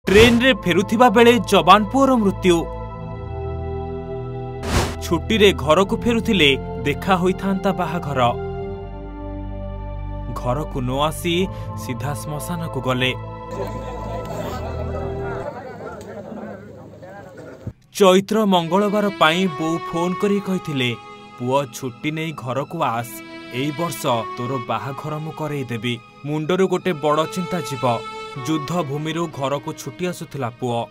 Train रे फेरुथिबा बेले जवान पुअर मृत्यु। छुट्टी रे घर को फेरुथिले देखा होइथांता बाहाघर। घर को न आसी सीधा श्मशान को गले। चैत्र मंगलवार पाई बो फोन करी कहिथिले पुआ छुट्टी नहीं घर को आस, एई वर्ष तोर बाहाघर मु करई देबी। मुंडरू गोटे बड़ चिंता जीव। युद्ध भूमि घर को छुट्टी आसुथिला पुआ।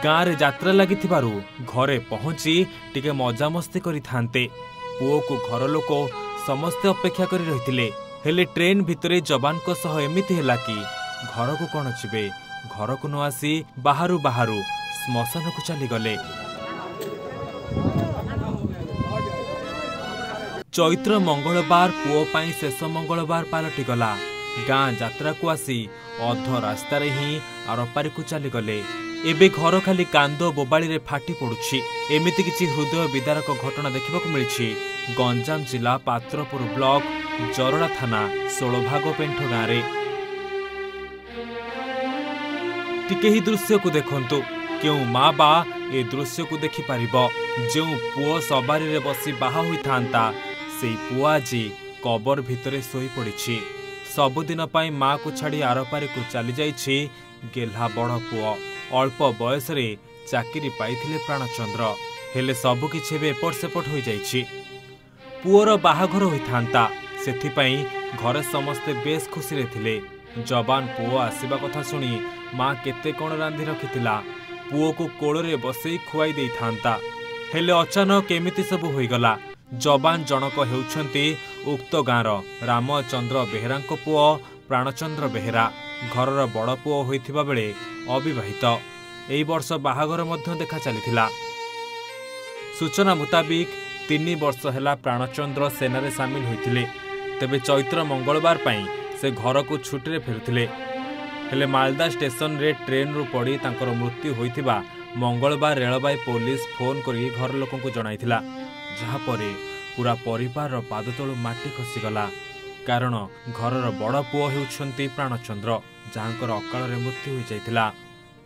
गाँव रे यात्रा लागिथिबारु घरे पहुंची टिके मजामस्ती करि थांते। पुओ को घर लोक समस्ते अपेक्षा करि रहिथिले, हेले ट्रेन भितरे जवान को सह एमिति हैला कि घर को कोन छिबे, घर को न आसी बाहरु बाहरु श्मशान को चली गले। चैत्र मंगलवार पुओ पाई शेष मंगलवार पालटि गला। गाँ यात्रा को आसी अध रास्ता रे ही आरपारी को चली गले। एबे घर खाली कांद बोबाड़ी रे फाटी पड़ुछि। एमिति किछि हृदय विदारक घटना देखिबाकु मिलिछि गंजाम जिला पात्रपुर ब्लॉक जरड़ा थाना 16 भाग पेंठ गाँ रे। टिके ही दृश्य को देखंतु। क्यों माँ बा ए दृश्य को देखि पारिबो। जो पुओ सवारी रे बसी बाहा होई थांता सेई पुआ जी कबर भितरे सोई पड़िछि। सबुदिन पाई माँ को छाड़ी आरपारी को चली जाइछि गेल्हा बड़ पुओ। अल्प बयस रे चाकरी पाइथिले प्राणचंद्र, हेले सबु किछि बे एपट सेपट होई जाइछि। पुओर बाहाघर होइथांता, सेथिपाई घरे समस्ते बेस खुशी रे थिले। जवान पुओ आसीबा कथा सुनी माँ केते कोण रांधि रखिथिला पुओ को कोଳରେ बसेई खुआई देई थांता, हेले अचानक केमिति सब होइगला। जवान जनक हेउछंती उक्त गाँर रामचंद्र बेहेरांको पुओ प्राणचंद्र बेहेरा। घरर बड़ पुओ होइथिबा बेले अविवाहित। एई वर्ष बाहाघर मध्य देखा चलिथिला। सूचना मुताबिक 3 वर्ष हैला प्राणचंद्र सेना रे सामिल होइथिले। तेबे चैत्र मंगलवार पाई से घर को छुट्टी रे फेरुथिले, हेले मालदा स्टेशन रे ट्रेन रु पड़ी तांकर मृत्यु होइथिबा मंगलवार रेलबाई पुलिस फोन करी घर लोकन को जणाइथिला। जहा परे पूरा परिवार रो पादतळु माटी खसीगला। कारण घरर बड़ पुओ हेउछंती प्राणचंद्र, जाहांकर अकाल रे मृत्यु होई जाइथिला।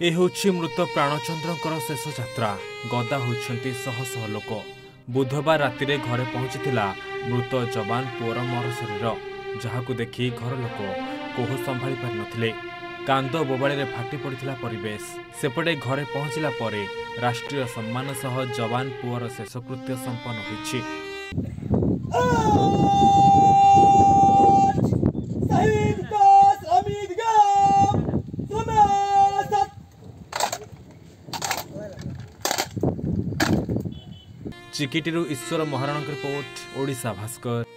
ए होछि मृत प्राणचंद्रंकर शेष यात्रा। गदा होइछंती शह शह लोक। बुधवार राति रे घरे पहुंचिथिला मृत जवान पुओर मर शरीर, जहाकु देखि घर लोक कोह संभाली पारि नथिले। कांद बोबाड़ी रे फाटी पड़िथिला परिवेश। सेपटे घरे पहुंचिला परे राष्ट्रीय सम्मान सह जवान पुओर शेषकृत्य संपन्न होइछि। चिकिटिरु ईश्वर महाराणा रिपोर्ट, ओडिशा भास्कर।